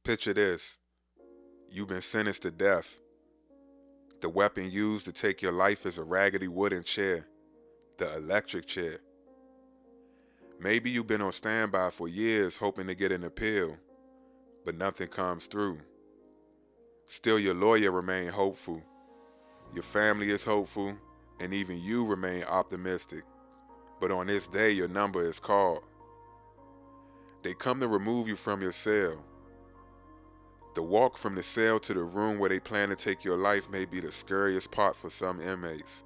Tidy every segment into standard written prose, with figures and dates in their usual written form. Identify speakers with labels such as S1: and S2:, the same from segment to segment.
S1: Picture this. You've been sentenced to death. The weapon used to take your life is a raggedy wooden chair, the electric chair. Maybe you've been on standby for years hoping to get an appeal, but nothing comes through. Still, your lawyer remains hopeful, your family is hopeful, and even you remain optimistic. But on this day, your number is called. They come to remove you from your cell. The walk from the cell to the room where they plan to take your life may be the scariest part for some inmates.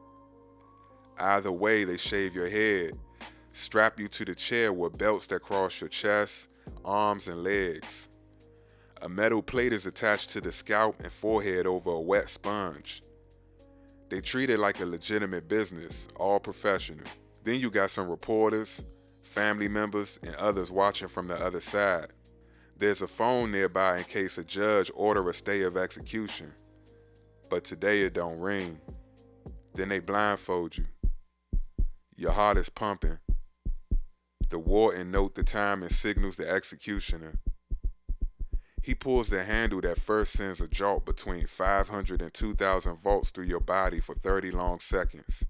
S1: Either way, they shave your head, strap you to the chair with belts that cross your chest, arms, and legs. A metal plate is attached to the scalp and forehead over a wet sponge. They treat it like a legitimate business, all professional. Then you got some reporters, family members, and others watching from the other side. There's a phone nearby in case a judge order a stay of execution. But today it don't ring. Then they blindfold you. Your heart is pumping. The warden note the time and signals the executioner. He pulls the handle that first sends a jolt between 500 and 2,000 volts through your body for 30 long seconds.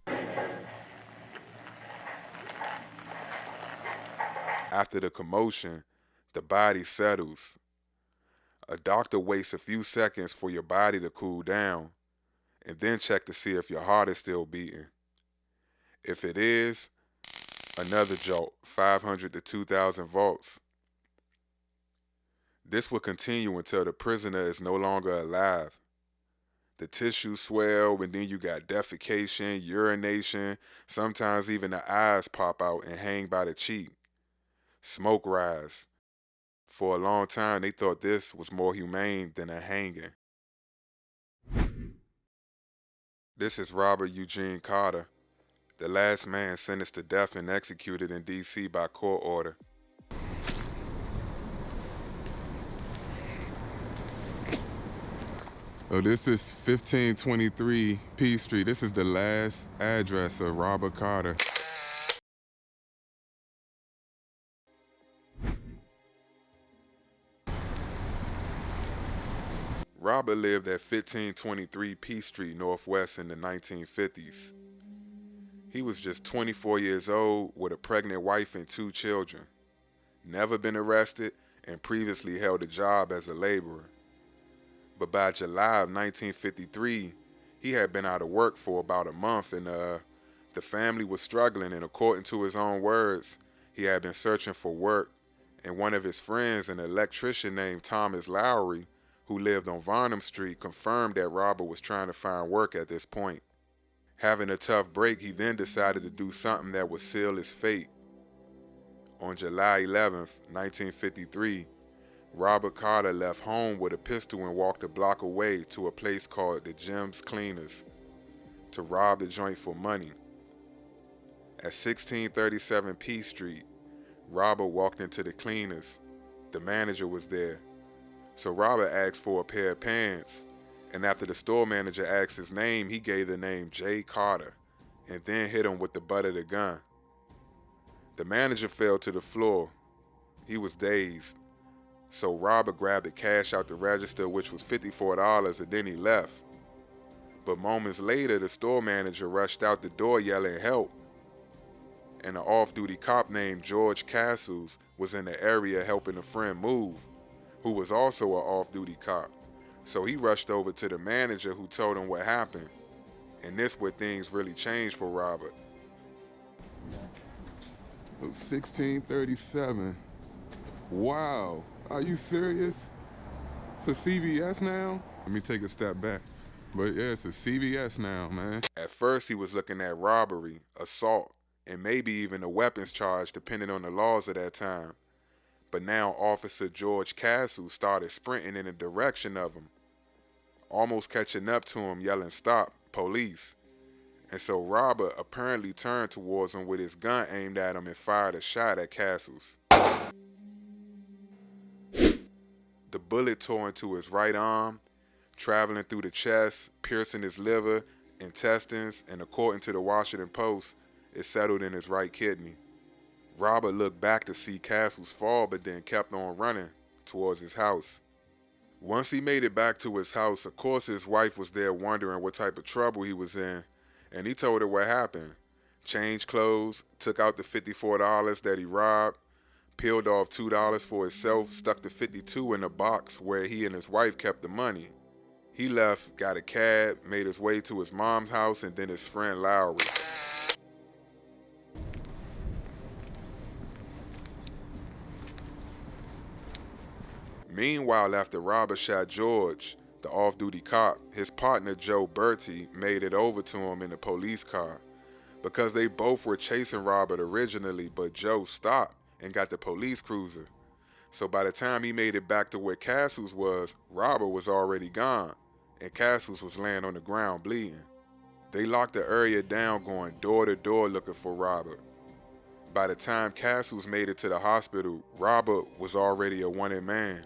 S1: After the commotion, the body settles. A doctor waits a few seconds for your body to cool down and then check to see if your heart is still beating. If it is, another jolt, 500 to 2,000 volts. This will continue until the prisoner is no longer alive. The tissues swell, and then you got defecation, urination, sometimes even the eyes pop out and hang by the cheek. Smoke rise. For a long time, they thought this was more humane than a hanging. This is Robert Eugene Carter, the last man sentenced to death and executed in D.C. by court order. Oh, this is 1523 P Street. This is the last address of Robert Carter. Robert lived at 1523 P Street Northwest in the 1950s. He was just 24 years old with a pregnant wife and 2 children. Never been arrested and previously held a job as a laborer. But by July of 1953, he had been out of work for about a month and the family was struggling, and according to his own words, he had been searching for work, and one of his friends, an electrician named Thomas Lowry, who lived on Varnum Street, confirmed that Robert was trying to find work at this point. Having a tough break, he then decided to do something that would seal his fate. On July 11, 1953, Robert Carter left home with a pistol and walked a block away to a place called the Jim's Cleaners to rob the joint for money. At 1637 P Street, Robert walked into the Cleaners. The manager was there. So Robert asked for a pair of pants, and after the store manager asked his name, he gave the name Jay Carter and then hit him with the butt of the gun. The manager fell to the floor. He was dazed. So Robert grabbed the cash out the register, which was $54, and then he left. But moments later, the store manager rushed out the door yelling, "Help!" And an off-duty cop named George Castles was in the area helping a friend move, who was also an off-duty cop. So he rushed over to the manager, who told him what happened. And this where things really changed for Robert. 1637. Wow, are you serious? It's a CVS now? Let me take a step back. But yeah, it's a CVS now, man. At first, he was looking at robbery, assault, and maybe even a weapons charge, depending on the laws of that time. But now Officer George Castle started sprinting in the direction of him, almost catching up to him, yelling, "Stop, police." And so Robert apparently turned towards him with his gun aimed at him and fired a shot at Castles. The bullet tore into his right arm, traveling through the chest, piercing his liver, intestines, and according to the Washington Post, it settled in his right kidney. Robert looked back to see Castles fall, but then kept on running towards his house. Once he made it back to his house, of course his wife was there wondering what type of trouble he was in, and he told her what happened. Changed clothes, took out the $54 that he robbed, peeled off $2 for himself, stuck the 52 in a box where he and his wife kept the money. He left, got a cab, made his way to his mom's house and then his friend Lowry. Meanwhile, after Robert shot George, the off-duty cop, his partner Joe Bertie made it over to him in a police car. Because they both were chasing Robert originally, but Joe stopped and got the police cruiser. So by the time he made it back to where Castles was, Robert was already gone, and Castles was laying on the ground bleeding. They locked the area down, going door to door looking for Robert. By the time Castles made it to the hospital, Robert was already a wanted man.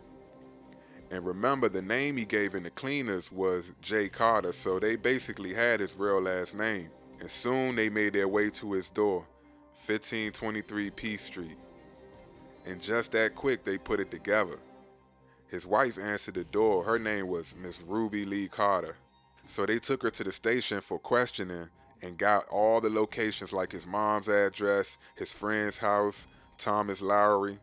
S1: And remember, the name he gave in the cleaners was Jay Carter, so they basically had his real last name. And soon they made their way to his door, 1523 P Street. And just that quick, they put it together. His wife answered the door. Her name was Miss Ruby Lee Carter. So they took her to the station for questioning and got all the locations like his mom's address, his friend's house, Thomas Lowry.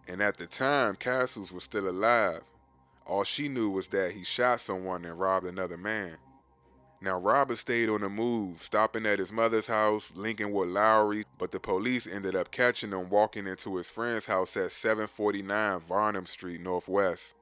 S1: And at the time, Castles was still alive. All she knew was that he shot someone and robbed another man. Now, Robert stayed on the move, stopping at his mother's house, linking with Lowry, but the police ended up catching him walking into his friend's house at 749 Varnum Street Northwest.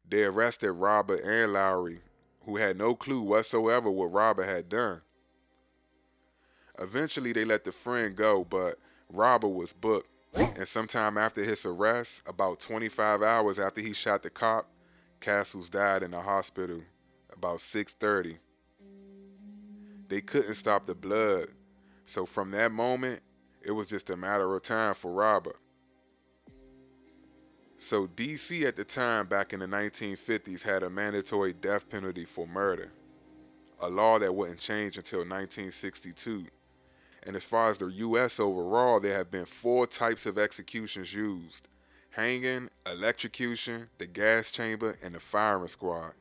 S1: They arrested Robert and Lowry, who had no clue whatsoever what Robert had done. Eventually, they let the friend go, but Robert was booked. And sometime after his arrest, about 25 hours after he shot the cop, Castles died in the hospital about 6:30. They couldn't stop the blood, so from that moment, it was just a matter of time for Robert. So DC at the time, back in the 1950s, had a mandatory death penalty for murder, a law that wouldn't change until 1962. And as far as the US overall, there have been 4 types of executions used: hanging, electrocution, the gas chamber, and the firing squad.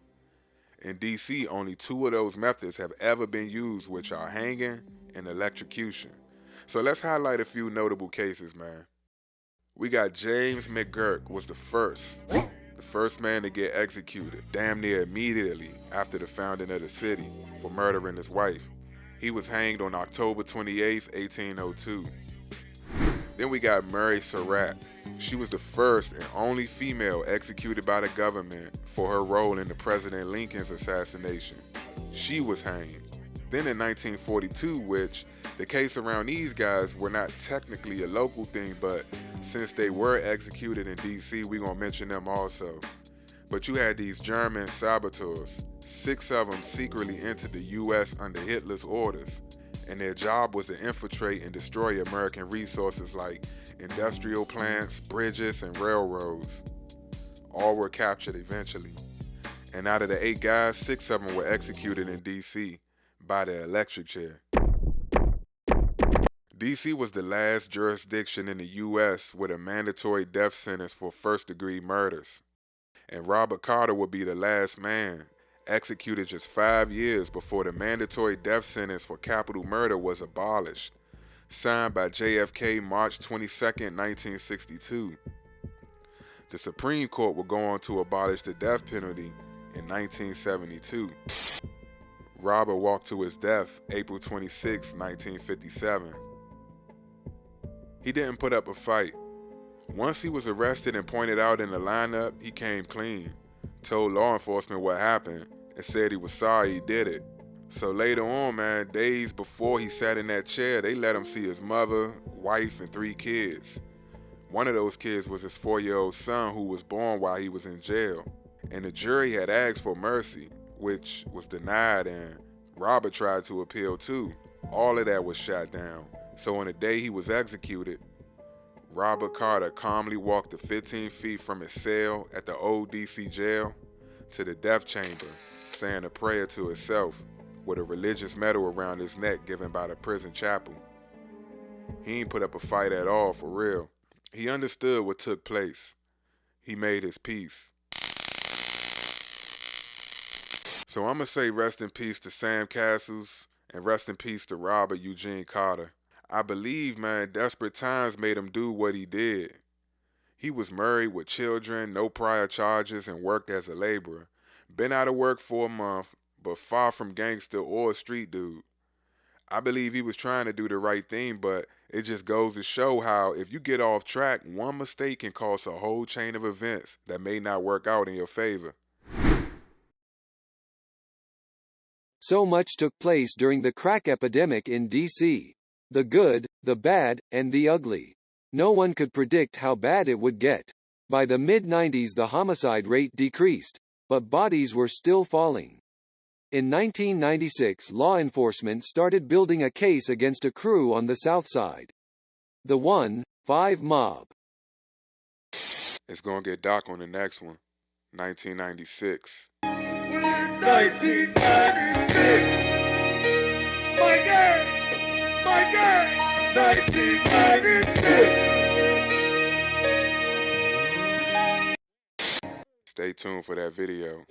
S1: In DC, only 2 of those methods have ever been used, which are hanging and electrocution. So let's highlight a few notable cases, man. We got James McGurk was the first man to get executed, damn near immediately after the founding of the city, for murdering his wife. He was hanged on October 28, 1802. Then we got Mary Surratt. She was the first and only female executed by the government for her role in the President Lincoln's assassination. She was hanged. Then in 1942, which the case around these guys were not technically a local thing, but since they were executed in DC, we're gonna mention them also. But you had these German saboteurs. 6 of them secretly entered the US under Hitler's orders, and their job was to infiltrate and destroy American resources like industrial plants, bridges, and railroads. All were captured eventually. And out of the 8 guys, 6 of them were executed in DC by the electric chair. DC was the last jurisdiction in the US with a mandatory death sentence for first-degree murders. And Robert Carter would be the last man, executed just 5 years before the mandatory death sentence for capital murder was abolished, signed by JFK March 22, 1962. The Supreme Court would go on to abolish the death penalty in 1972. Robert walked to his death April 26, 1957. He didn't put up a fight. Once he was arrested and pointed out in the lineup, he came clean, told law enforcement what happened, and said he was sorry he did it. So later on, man, days before he sat in that chair, they let him see his mother, wife, and 3 kids. One of those kids was his 4-year-old son who was born while he was in jail. And the jury had asked for mercy, which was denied, and Robert tried to appeal too. All of that was shot down. So on the day he was executed, Robert Carter calmly walked the 15 feet from his cell at the old DC jail to the death chamber, saying a prayer to himself with a religious medal around his neck given by the prison chapel. He ain't put up a fight at all, for real. He understood what took place. He made his peace. So I'ma say rest in peace to Sam Castles and rest in peace to Robert Eugene Carter. I believe, man, desperate times made him do what he did. He was married with children, no prior charges, and worked as a laborer. Been out of work for a month, but far from gangster or a street dude. I believe he was trying to do the right thing, but it just goes to show how if you get off track, one mistake can cause a whole chain of events that may not work out in your favor.
S2: So much took place during the crack epidemic in D.C. The good, the bad, and the ugly. No one could predict how bad it would get. By the mid-90s the homicide rate decreased, but bodies were still falling. In 1996 law enforcement started building a case against a crew on the South Side. The 1-5 mob.
S1: It's gonna get dark on the next one. 1996.
S3: 1996! My God! My God! 1996!
S1: Stay tuned for that video.